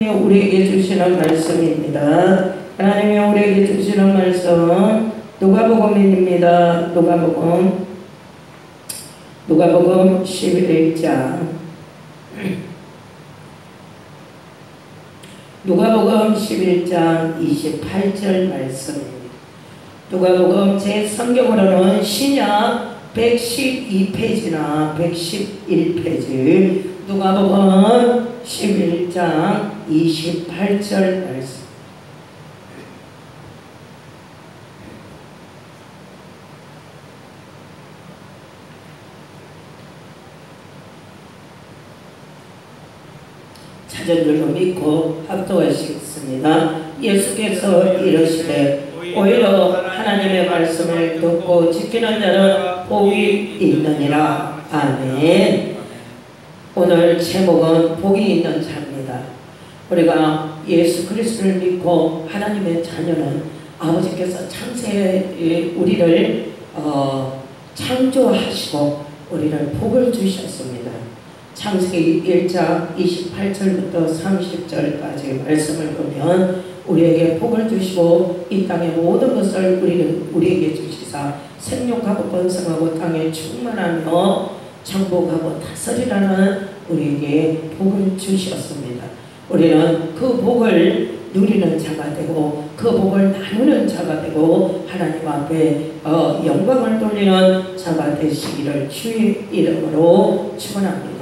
우리에게 주시는 말씀입니다. 하나님이 우리에게 주시는 말씀 누가복음입니다. 누가복음 11장 누가복음 11장 28절 말씀입니다. 누가복음 제 성경으로는 신약 112페이지나 111페이지 누가복음 11장 28절 말씀. 찾은 줄로 믿고 합독하시겠습니다. 예수께서 이르시되 오히려 하나님의 말씀을 듣고 지키는 자는 복이 있느니라. 아멘. 오늘 제목은 복이 있는 자입니다. 우리가 예수 그리스도를 믿고 하나님의 자녀는 아버지께서 창세에 우리를 창조하시고 우리를 복을 주셨습니다. 창세기 1장 28절부터 30절까지 말씀을 보면 우리에게 복을 주시고 이 땅의 모든 것을 우리에게 주시사 생육하고 번성하고 땅에 충만하며 정복하고 다스리라는 우리에게 복을 주셨습니다. 우리는 그 복을 누리는 자가 되고 그 복을 나누는 자가 되고 하나님 앞에 영광을 돌리는 자가 되시기를 주의 이름으로 축원합니다.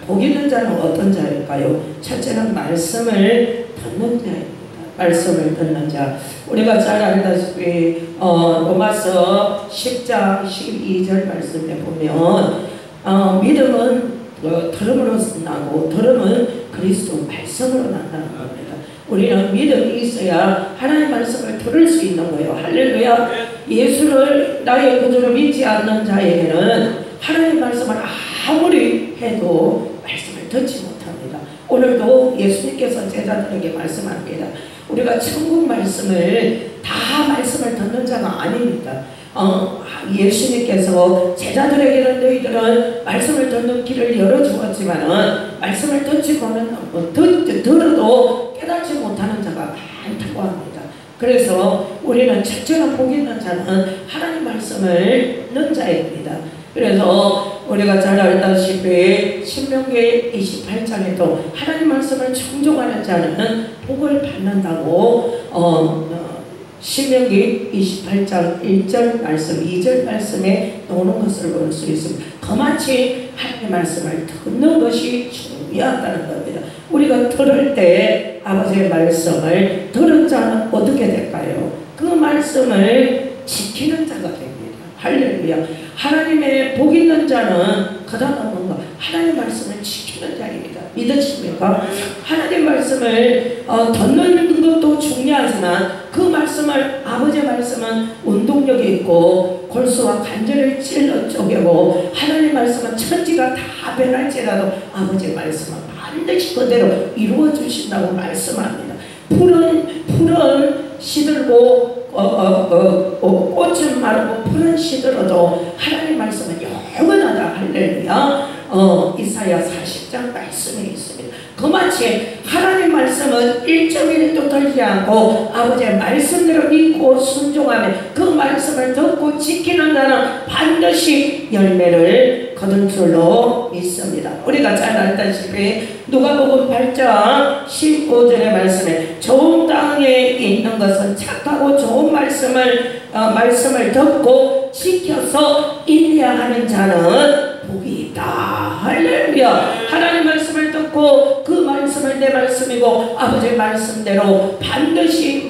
복 있는 자는 어떤 자일까요? 첫째는 말씀을 듣는 자입니다. 말씀을 듣는 자. 우리가 잘 알다시피 로마서 10장 12절 말씀에 보면 믿음은 들음으로서 나고 들음은 그리스도 말씀으로 난다는 겁니다. 우리는 믿음이 있어야 하나님 말씀을 들을 수 있는 거예요. 할렐루야. 예수를 나의 구주로 믿지 않는 자에게는 하나님 말씀을 아무리 해도 말씀을 듣지 못합니다. 오늘도 예수님께서 제자들에게 말씀합니다. 우리가 천국 말씀을 다 말씀을 듣는 자가 아닙니다. 예수님께서 제자들에게는 너희들은 말씀을 듣는 길을 열어주었지만은 말씀을 듣지고는 들어도 깨닫지 못하는 자가 많다고 합니다. 그래서 우리는 첫째로 복 있는 자는 하나님 말씀을 듣는 자입니다. 그래서 우리가 잘 알다시피 신명기 28장에도 하나님 말씀을 청종하는 자는 복을 받는다고 신명기 28장 1절 말씀 2절 말씀에 나오는 것을 볼 수 있습니다. 그마치 하나님의 말씀을 듣는 것이 중요하다는 겁니다. 우리가 들을 때 아버지의 말씀을 들은 자는 어떻게 될까요? 그 말씀을 지키는 자가 됩니다. 할렐루야. 하나님의 복 있는 자는 그 다음은 뭔가 하나님의 말씀을 지키는 자입니다. 믿으십니까? 하나님 말씀을 듣는 것도 중요하지만 그 말씀을 아버지의 말씀은 운동력이 있고 골수와 관절을 찔러 쪼개고 하나님 말씀은 천지가 다 변할지라도 아버지의 말씀은 반드시 그대로 이루어 주신다고 말씀합니다. 풀은 시들고 꽃은 마르고 풀은 시들어도 하나님 말씀은 영원하다. 할렐루야. 이사야 40장 말씀이 있습니다. 그마치 하나님 말씀은 1.1도 들지 않고 아버지의 말씀대로 믿고 순종하며 그 말씀을 듣고 지키는 자는 반드시 열매를 거둘 줄로 믿습니다. 우리가 잘 알다시피 누가복음 8장 15절의 말씀에 좋은 땅에 있는 것은 착하고 좋은 말씀을 듣고 지켜서 인내하는 자는 복이 있다. 할렐루야. 하나님 말씀을 듣고 그 말씀을 내 말씀이고 아버지의 말씀대로 반드시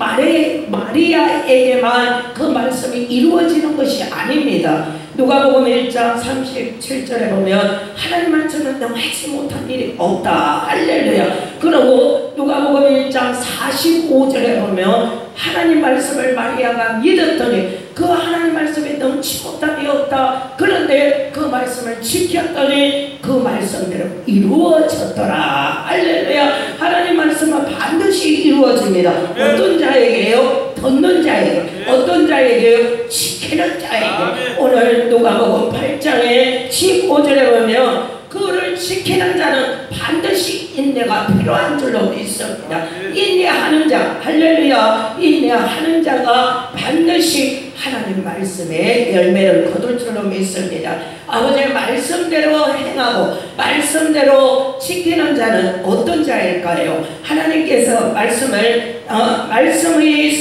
마리아에게만 그 말씀이 이루어지는 것이 아닙니다. 누가복음 1장 37절에 보면 하나님 말씀은 능하지 못한 일이 없다. 할렐루야. 그리고 누가복음 1장 45절에 보면 하나님 말씀을 마리아가 믿었더니 그 하나님 말씀에 넘치 못함이 없다. 그런데 그 말씀을 지켰더니 그 말씀대로 이루어졌더라. 할렐루야. 하나님 말씀은 반드시 이루어집니다. 어떤 자에게요? 듣는 자에게. 어떤 자에게요? 지키는 자에게. 오늘 누가복음 8장에 15절에 보면 그를 지키는 자는 반드시 인내가 필요한 줄로 믿습니다. 인내하는 자, 할렐루야, 인내하는 자가 반드시 하나님 말씀에 열매를 거둘 줄로 믿습니다. 아버지의 말씀대로 행하고 말씀대로 지키는 자는 어떤 자일까요? 하나님께서 말씀이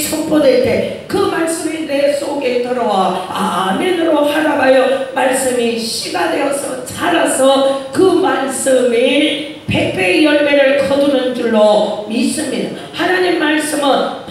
선포될 때 그 말씀이 내 속에 들어와 아멘으로 하나가요 말씀이 씨가 되어서 자라서 그 말씀이 100배의 열매를 거두는 줄로 믿습니다. 하나님 말씀은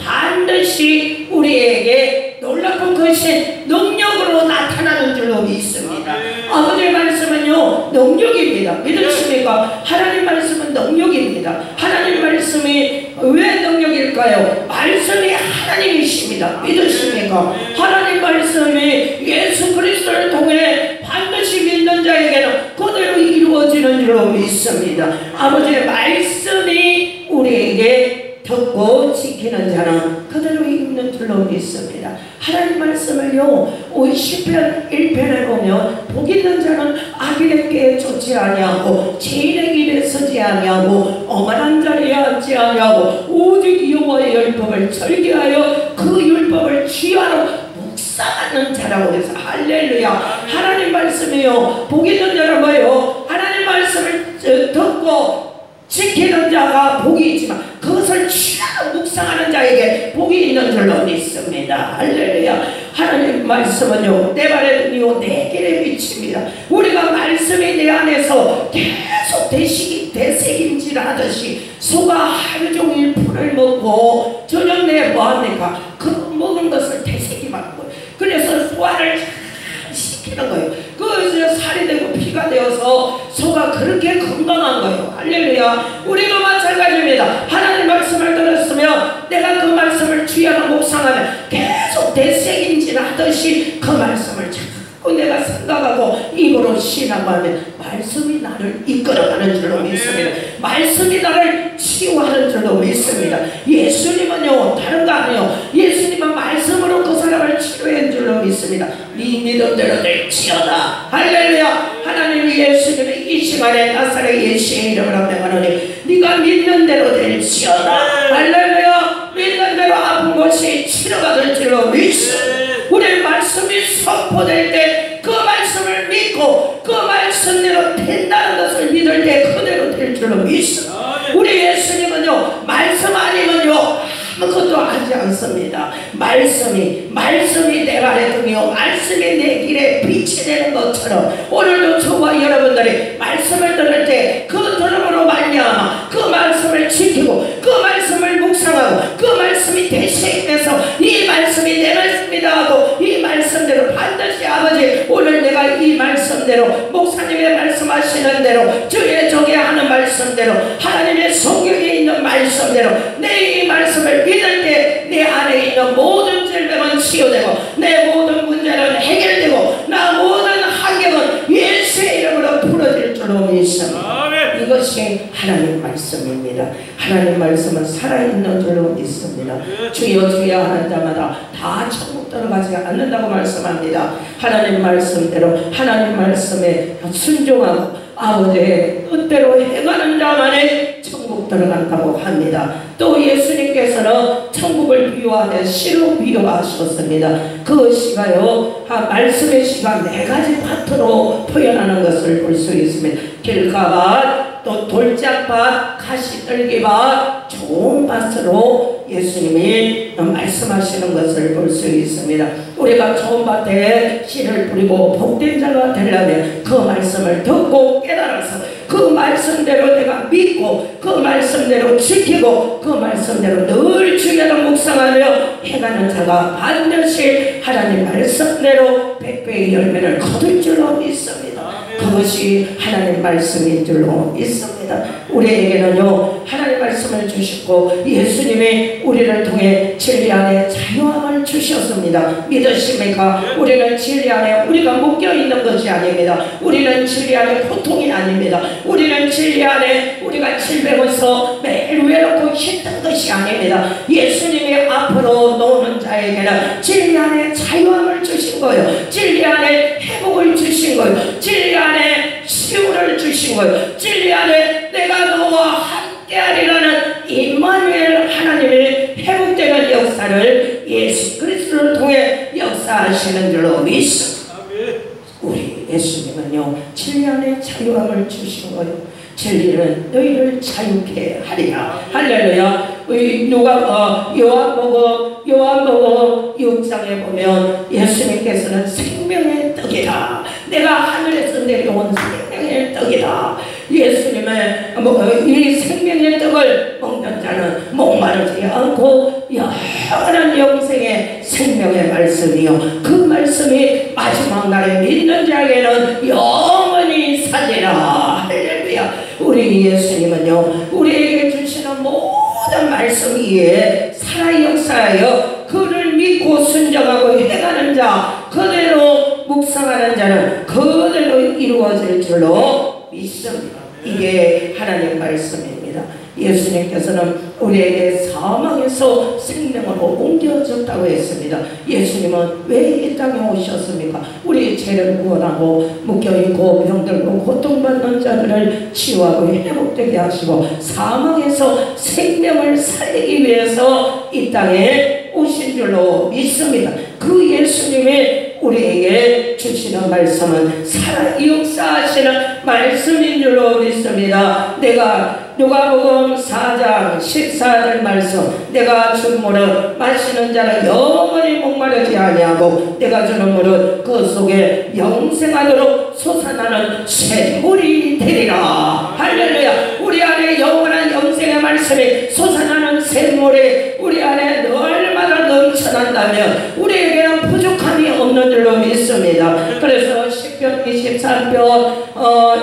반드시 우리에게 놀랍고 크신 능력으로 나타나는 줄로 믿습니다. 아버지의 말씀은요 능력입니다. 믿으십니까? 하나님 말씀은 능력입니다. 하나님 말씀이 왜 능력일까요? 말씀이 하나님이십니다. 믿으십니까? 하나님 말씀이 예수 그리스도를 통해 반드시 믿는 자에게는 그대로 이루어지는 줄로 믿습니다. 아버지의 말씀이 우리에게 듣고 지키는 자는 그대로 있는 줄로 믿습니다. 하나님 말씀을요 시편 1편에 보면 복 있는 자는 악인의 길에 쫓지 아니하고 죄인의 길에 서지 아니하고 엄한한 자리에 앉지 아니하고 오직 여호와의 율법을 절기하여 그 율법을 취하러 묵상하는 자라고 해서 할렐루야. 하나님 말씀이요 복 있는 자는 뭐예요? 하나님 말씀을 듣고 지키는 자가 복이 있지만 그것을 취하고 묵상하는 자에게 복이 있는 줄로 믿습니다. 할렐루야. 하나님 말씀은요 내 발에 등이요 내 길에 비칩니다. 우리가 말씀이 내 안에서 계속 되새김질하듯이 소가 하루 종일 풀을 먹고 저녁 내에 뭐합니까? 그 먹은 것을 되새김하는 거예요. 그래서 소화를 시키는 거예요. 그래서 살이 되고 피가 되어서 소가 그렇게 건강한 거예요. 할렐루야. 우리도 마찬가지입니다. 하나님 말씀을 들었으면 내가 그 말씀을 취하고 묵상하면 계속 되새김질 하듯이 그 말씀을 자꾸 내가 생각하고 입으로 신앙하면 말씀이 나를 이끌어가는 줄로 믿습니다. 말씀이 나를 치유하는 줄로 믿습니다. 예수님은요 다른 거 아니에요. 예수님은 말씀으로 그 사람을 치료한 줄로 믿습니다. 네 믿음대로 될지어다. 할렐루야. 하나님이 예수님을 이 시간에 나사렛 예수의 이름으로 명하노니 네가 믿는 대로 될지어다. 할렐루야. 믿는 대로 아픈 것이 치료가 될 줄로 믿습니다. 우리의 말씀이 선포될 때 그 말씀을 믿고 그 말씀대로 된다는 것을 믿을 때 그대로 될 줄로 믿습니다. 우리 예수님은요 말씀 아니면요 아무것도 하지 않습니다. 말씀이 내 발에 등이요 말씀이 내 길에 빛이 되는 것처럼 오늘도 저와 여러분들이 말씀을 들을 때 그 들음으로 말미암아 그 말씀을 지키고 그 말씀을 묵상하고 그 말씀이 되새김해서 이 말씀이 내 말씀이다 하고 이 말씀대로 반드시 아버지 오늘 내가 이 말씀대로 목사님의 말씀하시는 대로 주의 종이 하는 말씀대로 하나님의 성경에 있는 말씀대로 내 이 말씀을 믿을 때 내 안에 있는 모든 질병은 치유되고 내 모든 문제는 해결되고 나 모든 환경은 예수의 이름으로 풀어질 줄로 믿습니다. 이것이 하나님 말씀입니다. 하나님 말씀은 살아있는 줄로 믿습니다. 주여 주여 하는 자마다 다 천국 들어가지 않는다고 말씀합니다. 하나님 말씀대로 하나님 말씀에 순종하고 아버지의 뜻대로 행하는 자만이 천국 들어간다고 합니다. 또 예수님께서는 천국을 비유하며 씨로 비유하셨습니다. 그 씨가요 말씀의 씨가 4가지 파트로 표현하는 것을 볼 수 있습니다. 길가밭, 또 돌짝밭, 가시떨기밭, 좋은 밭으로 예수님이 말씀하시는 것을 볼 수 있습니다. 우리가 좋은 밭에 씨를 뿌리고 복된 자가 되려면 그 말씀을 듣고 깨달아서 그 말씀대로 내가 믿고 그 말씀대로 지키고 그 말씀대로 늘 주야로 묵상하며 해가는 자가 반드시 하나님 말씀대로 100배의 열매를 거둘 줄로 믿습니다. 그것이 하나님 말씀인 줄로 믿습니다. 우리에게는요 하나님 말씀을 주시고 예수님이 우리를 통해 진리 안에 자유함을 주셨습니다. 믿으십니까? 우리는 진리 안에 우리가 묶여있는 것이 아닙니다. 우리는 진리 안에 고통이 아닙니다. 우리는 진리 안에 우리가 질병에서 매일 외롭고 힘든 것이 아닙니다. 예수님이 앞으로 노는 자에게는 진리 안에 자유함을 주신 거예요. 진리 안에 회복을 주신 거예요. 진리 안에 치유를 주신 거예요. 진리 안에 내가 너와 함께하리라는 임마누엘 하나님의 회복되는 역사를 예수 그리스도를 통해 역사하시는 줄로 믿습니다. 우리 예수님은요, 진리 안에 자유함을 주신 거예요. 진리는 너희를 자유케 하리라. 할렐루야. 요한복음 6장에 보면 예수님께서는 생명의 떡이다. 내가 하늘에서 내려온 생명의 떡이다. 예수님의 이 생명의 떡을 먹는 자는 목마르지 않고 영원한 영생의 생명의 말씀이요, 그 말씀이 마지막 날에 믿는 자에게는 영원히 살리라. 할렐루야. 우리 예수님은요, 우리에게 주시는 모든 말씀 위에 살아 역사하여 그를 믿고 순종하고 행하는 자, 그대로 묵상하는 자는 그대로 이루어질 줄로 믿습니다. 이게 하나님의 말씀입니다. 예수님께서는 우리에게 사망에서 생명으로 옮겨졌다고 했습니다. 예수님은 왜 이 땅에 오셨습니까? 우리 죄를 구원하고 묶여있고 병들고 고통받는 자들을 치유하고 회복되게 하시고 사망에서 생명을 살리기 위해서 이 땅에 오신 줄로 믿습니다. 그 예수님이 우리에게 주시는 말씀은 살아 역사하시는 말씀인 줄로 믿습니다. 내가 누가복음 4장 14절 말씀, 내가 준 물은 마시는 자는 영원히 목마르지 아니하고 내가 주는 물은 그 속에 영생하도록 솟아나는 샘물이 되리라. 할렐루야. 우리 안에 영원한 영생의 말씀이 솟아나는 샘물이 우리 안에 얼마나 넘쳐난다면 우리에게는 부족함이 없는 줄로 믿습니다. 그래서 시편 23편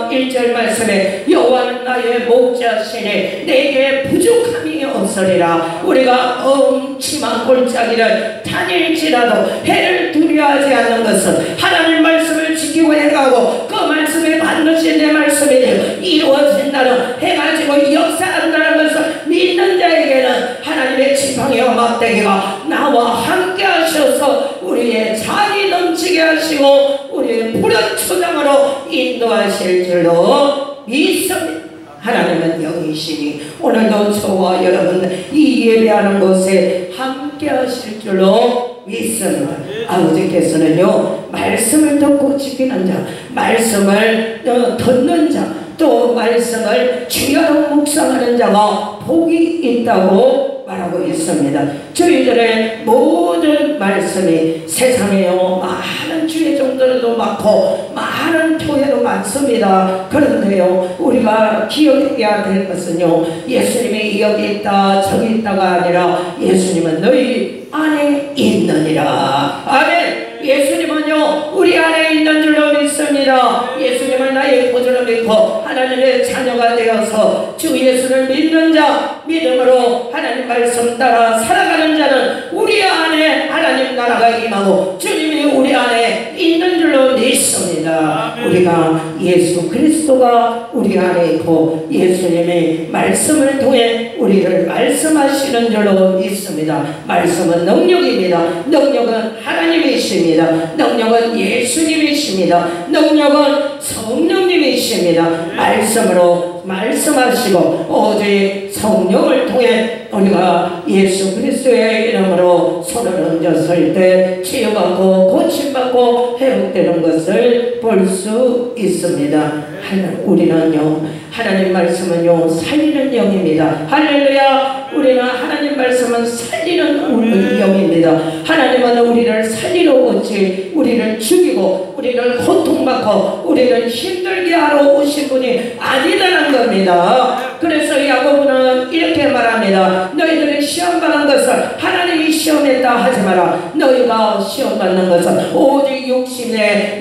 1절 말씀에 여호와는 나의 목자시니 내게 부족함이 없으리라. 우리가 엄침한 골짜기를 다닐지라도 해를 두려워하지 않는 것은 하나님 말씀을 지키고 행하고 그 말씀에 반드시 내 말씀이 이루어진다는 해가지고 역사한다는 것을 믿는 자에게는 하나님의 지팡이와 막대기가 나와 함께 하셔서 우리의 잔이 넘치게 하시고 우리의 푸른 초장으로 인도하실 줄로 믿습니다. 하나님은 영이시니 오늘도 저와 여러분 이 예배하는 곳에 함께 하실 줄로 믿습니다. 아버지께서는요, 말씀을 듣고 지키는 자, 말씀을 듣는 자, 또 말씀을 주야로 묵상하는 자가 복이 있다고 말하고 있습니다. 저희들의 모든 말씀이 세상에요 많은 주의 종들도 많고 많은 교회도 많습니다. 그런데요, 우리가 기억해야 될 것은요, 예수님이 여기 있다 저기 있다가 아니라 예수님은 너희 안에 있느니라. 아멘. 예수님은요 우리 안에 있는 줄로 믿습니다. 예수님은 나의 구주로 믿고 하나님의 자녀가 되어서 주 예수를 믿는 자, 믿음으로 하나님 말씀 따라 살아가는 자는 우리 안에 하나님 나라가 임하고 주님이 우리 안에 있는 줄로 믿습니다. 우리가 예수 그리스도가 우리 안에 있고 예수님의 말씀을 통해 우리를 말씀하시는 줄로 믿습니다. 말씀은 능력입니다. 능력은 하나님이십니다. 능력은 예수님이십니다. 능력은 성령님이십니다. 말씀으로 말씀하시고 오직 성령을 통해 우리가 예수 그리스도의 이름으로 손을 얹었을 때 치유받고 고침받고 회복되는 것을 볼 수 있습니다. 우리는요, 하나님 말씀은요 살리는 영입니다. 할렐루야. 우리는 하나님 말씀은 살리는 우리 영입니다. 하나님은 우리를 살리러 오지 우리를 죽이고 우리를 고통받고 우리를 힘들게 하러 오신 분이 아니라는 겁니다. 그래서 야고보는 이렇게 말합니다. 너희들이 시험받는 것을 하나님이 시험했다 하지 마라. 너희가 시험받는 것은 오직 욕심에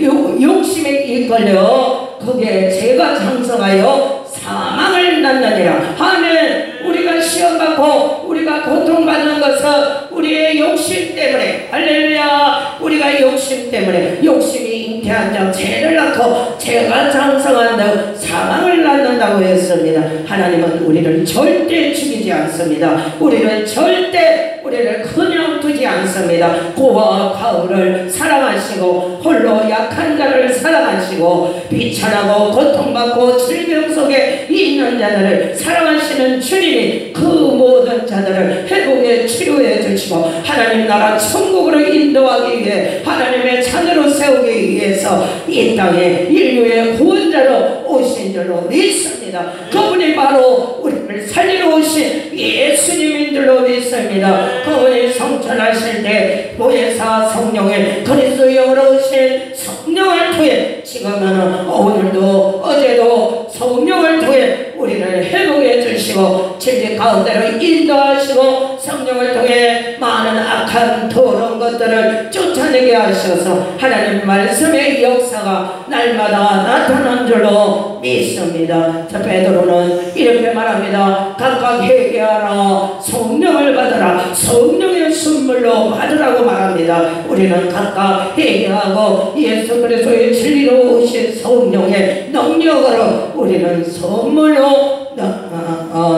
이끌려 그게 죄가 장성하여 사망을 낳느니라. 아멘. 우리가 시험받고 우리가 고통받는 것은 우리의 욕심 때문에, 할렐루야, 우리가 욕심 때문에, 욕심이 잉태한 자 죄를 낳고 죄가 장성한다고 사망을 낳는다고 했습니다. 하나님은 우리를 절대 죽이지 않습니다. 우리를 절대 우리를 그냥 두지 않습니다. 말씀입니다. 고와 가을을 사랑하시고 홀로 약한 자를 사랑하시고 비천하고 고통받고 질병 속에 있는 자들을 사랑하시는 주님이 그 모든 자들을 회복에 치료해 주시고 하나님 나라 천국으로 인도하기 위해 하나님의 자녀로 세우기 위해서 이 땅에 인류의 구원자로 오신 줄로 믿습니다. 그분이 바로 우리를 살리러 오신 예수님인 줄로 믿습니다. 그분이 성천하실 때 보혜사 성령의 그리스도 영으로 오신 성령을 통해 지금은 오늘도 어제도 성령을 통해 우리를 회복해 주시고 진리 가운데로 인도하시고 성령을 통해 많은 악한 더러운 것들을 쫓아내게 하셔서 하나님 말씀의 역사가 날마다 나타난 줄로 믿습니다. 자, 베드로는 이렇게 말합니다. 각각 회개하라, 성령을 받으라, 성령의 선물로 받으라고 말합니다. 우리는 각각 회개하고 예수 그리스도의 진리로 오신 성령의 능력으로 우리는 선물로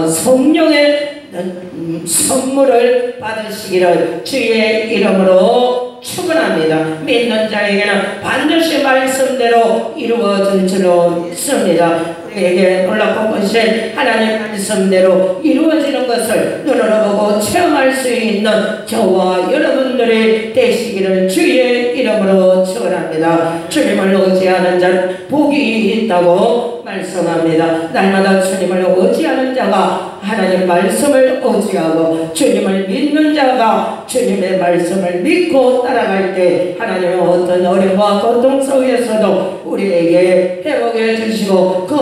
성령의 선물을 받으시기를 주의 이름으로 축원합니다. 믿는 자에게는 반드시 말씀대로 이루어질 줄로 믿습니다. 우리에게 놀랍고 크신 하나님 말씀대로 이루어지는 것을 눈으로 보고 체험할 수 있는 저와 여러분들이 되시기를 주의 이름으로 축원합니다. 주님을 의지하는 자는 복이 있다고 말씀합니다. 날마다 주님을 의지하는 자가 하나님 말씀을 의지하고 주님을 믿는 자가 주님의 말씀을 믿고 따라갈 때 하나님의 어떤 어려움과 고통 속에서도 우리에게 회복해 주시고 그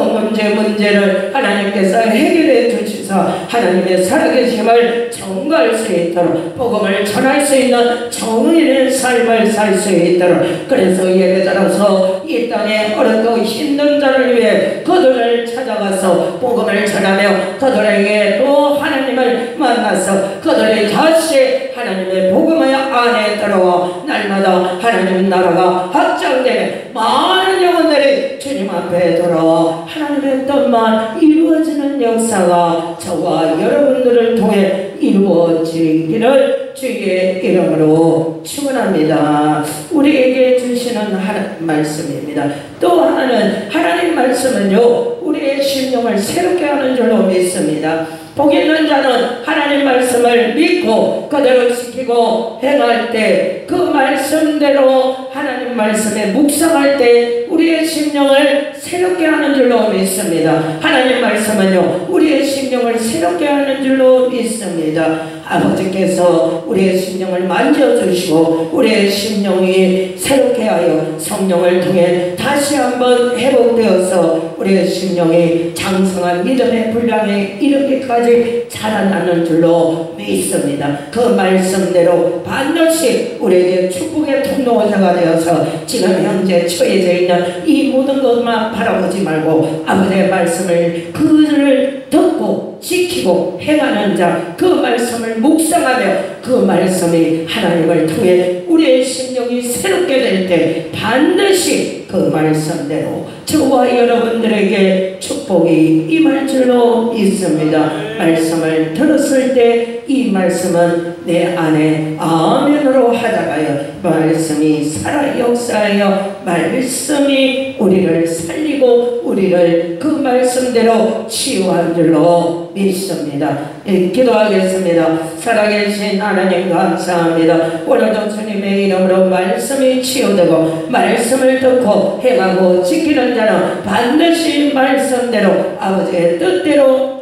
문제를 하나님께서 해결해 주시사 하나님의 살아계심을 증거할 수 있도록 복음을 전할 수 있는 정의의 삶을 살 수 있도록 그래서 예를 들어서 이 땅에 어렵고 힘든 자를 위해 그들을 찾아가서 복음을 전하며 그들에게 또 하나님을 만나서 그들이 다시 하나님의 복음의 안에 들어와 날마다 하나님 나라가 확장되며 많은 영혼들이 주님 앞에 들어와 하나님의 뜻만 이루어지는 역사가 저와 여러분들을 통해 이루어지기를 주의 이름으로 축원합니다. 우리에게 주시는 하나님 말씀입니다. 또 하나는 하나님 말씀은요 우리의 심령을 새롭게 하는 줄로 믿습니다. 복 있는 자는 하나님 말씀을 믿고 그대로 지키고 행할 때 그 말씀대로 하나님 말씀에 묵상할 때 우리의 심령을 새롭게 하는 줄로 믿습니다. 하나님 말씀은요 우리의 심령을 새롭게 하는 줄로 믿습니다. 아버지께서 우리의 심령을 만져주시고 우리의 심령이 새롭게 하여 성령을 통해 다시 한번 회복되어서 우리의 심령이 장성한 믿음의 분량에 이르기까지 자라나는 줄로 믿습니다. 그 말씀대로 반드시 우리에게 축복의 통로자가 되어서 지금 현재 처해져 있는 이 모든 것만 바라보지 말고 아버지의 말씀을 그를 듣고 지키고 행하는 자 그 말씀을 묵상하며 그 말씀이 하나님을 통해 우리의 심령이 새롭게 될 때 반드시 그 말씀대로 저와 여러분들에게 축복이 임할 줄로 믿습니다. 말씀을 들었을 때 이 말씀은 내 안에 아멘으로 하다가요 말씀이 살아 역사하여 말씀이 우리를 살리고 우리를 그 말씀대로 치유한 줄로 믿습니다. 기도하겠습니다. 살아계신 하나님 감사합니다. 오늘도 주님의 이름으로 말씀이 치유되고 말씀을 듣고 행하고 지키는 자는 반드시 말씀대로 아버지의 뜻대로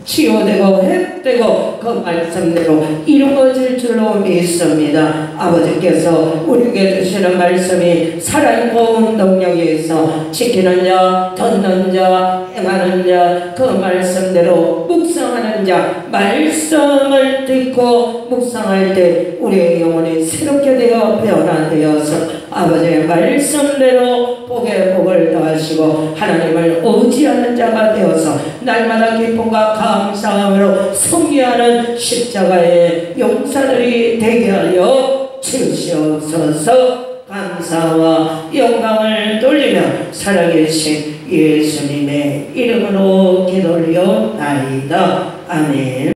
치유되고 회복되고 그 말씀대로 이루어질 줄로 믿습니다. 아버지께서 우리에게 주시는 말씀이 살아있고 능력이 있어 지키는 자, 듣는 자, 행하는 자, 그 말씀대로 묵상하는 자, 말씀을 듣고 묵상할 때 우리의 영혼이 새롭게 되어 변화되어서 아버지의 말씀대로 복에 복을 더하시고 하나님을 의지하는 자가 되어서 날마다 기쁨과 감사함으로 승리하는 십자가의 용사들이 되게 하여 주시옵소서. 감사와 영광을 돌리며 살아계신 예수님의 이름으로 기도하옵나이다. 아멘.